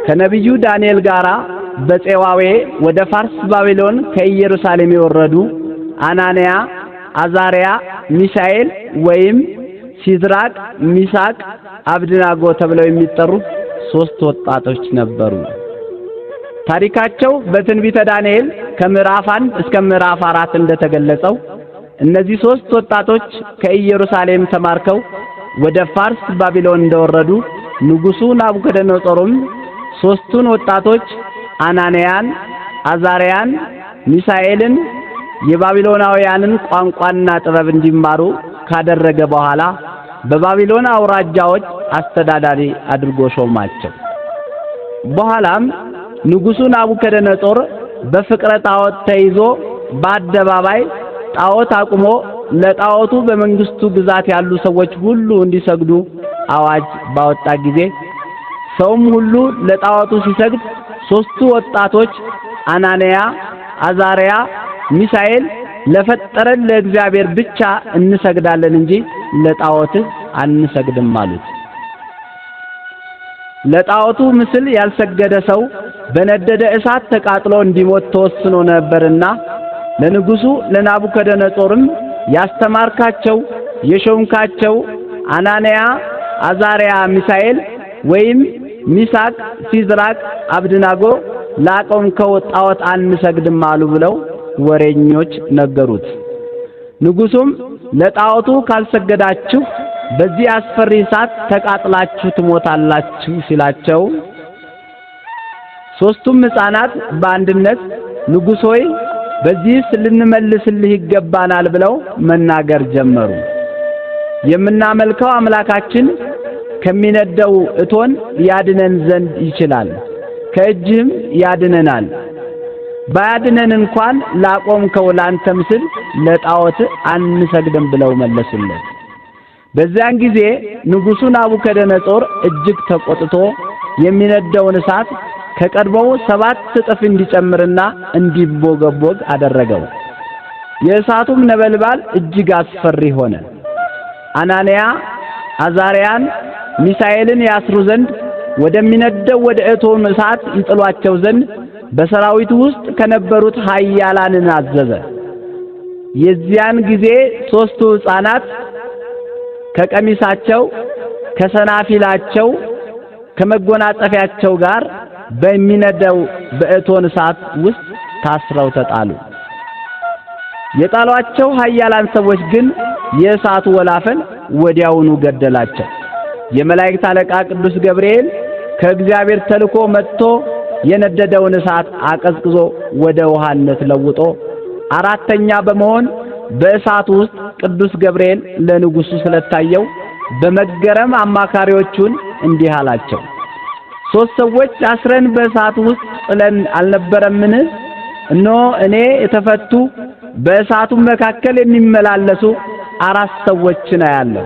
ከነቢዩ ዳንኤል ጋራ በፄዋዌ ወደ ፋርስ ባቢሎን ከኢየሩሳሌም የወረዱ አናንያ፣ አዛርያ፣ ሚሳኤል ወይም ሲድራቅ፣ ሚሳቅ፣ አብድናጎ ተብለው የሚጠሩ 3 ወጣቶች ነበሩ። ታሪካቸው በትንቢተ ዳንኤል ከምዕራፍ 1 እስከ ምዕራፍ 4 እንደተገለጸው እነዚህ 3 ወጣቶች ከኢየሩሳሌም ተማርከው ወደ ፋርስ ባቢሎን እንደወረዱ ንጉሡ ናቡከደነጾርም 3ቱን ወጣቶች አናንያን፣ አዛርያን፣ ሚሳኤልን የባቢሎናውያንን ቋንቋና ጥበብ እንዲማሩ ካደረገ በኋላ በባቢሎን አውራጃዎች አስተዳዳሪ አድርጎ ሾማቸው። በኋላም ንጉሡ ናቡከደነጾር በፍቅረ ጣዖት ተይዞ በአደባባይ ጣዖት አቁሞ ለጣዖቱ በመንግስቱ ግዛት ያሉ ሰዎች ሁሉ እንዲሰግዱ አዋጅ ባወጣ ጊዜ ሰውም ሁሉ ለጣዖቱ ሲሰግድ 3ቱ ወጣቶች አናንያ፣ አዛርያ፣ ሚሳኤል ለፈጠረን ለእግዚአብሔር ብቻ እንሰግዳለን እንጂ ለጣዖት አንሰግድም አሉት። ለጣዖቱ ምስል ያልሰገደ ሰው በነደደ እሳት ተቃጥሎ እንዲሞት ተወስኖ ነበርና ለንጉሡ ለናቡከደነጾርም ያስተማርካቸው የሾምካቸው አናንያ፣ አዛርያ፣ ሚሳኤል ወይም ሚሳቅ፣ ሲድራቅ፣ አብድናጎ ላቆምከው ጣዖት አንሰግድም አሉ ብለው ወሬኞች ነገሩት። ንጉሡም ለጣዖቱ ካልሰገዳችሁ በዚህ አስፈሪ እሳት ተቃጥላችሁ ትሞታላችሁ ሲላቸው 3ቱም ሕፃናት በአንድነት ንጉሥ ሆይ በዚህስ ልንመልስልህ ይገባናል ብለው መናገር ጀመሩ። የምናመልከው አምላካችን ከሚነደው እቶን ያድነን ዘንድ ይችላል፣ ከእጅህም ያድነናል። ባያድነን እንኳን ላቆምከው ላንተ ምስል ለጣዖት አንሰግድም ብለው መለሱለት። በዚያን ጊዜ ንጉሡ ናቡከደነጾር እጅግ ተቆጥቶ የሚነደውን እሳት ከቀድሞው 7 እጥፍ እንዲጨምርና እንዲቦገቦግ አደረገው። የእሳቱም ነበልባል እጅግ አስፈሪ ሆነ። አናንያ፣ አዛርያን፣ ሚሳኤልን ያስሩ ዘንድ ወደሚነደው ወደ እቶኑ እሳት ይጥሏቸው ዘንድ በሰራዊቱ ውስጥ ከነበሩት ኃያላንን አዘዘ። የዚያን ጊዜ 3ቱ ሕፃናት ከቀሚሳቸው ከሰናፊላቸው ከመጎናጸፊያቸው ጋር በሚነደው በእቶን እሳት ውስጥ ታስረው ተጣሉ። የጣሏቸው ኃያላን ሰዎች ግን የእሳቱ ወላፈን ወዲያውኑ ገደላቸው። የመላእክት አለቃ ቅዱስ ገብርኤል ከእግዚአብሔር ተልኮ መጥቶ የነደደውን እሳት አቀዝቅዞ ወደ ውሃነት ለውጦ 4ኛ በመሆን በእሳቱ ውስጥ ቅዱስ ገብርኤል ለንጉሡ ስለታየው በመገረም አማካሪዎቹን እንዲህ አላቸው፣ 3 ሰዎች አስረን በእሳቱ ውስጥ ጥለን አልነበረምን? እነሆ እኔ የተፈቱ በእሳቱ መካከል የሚመላለሱ 4 ሰዎችን አያለሁ።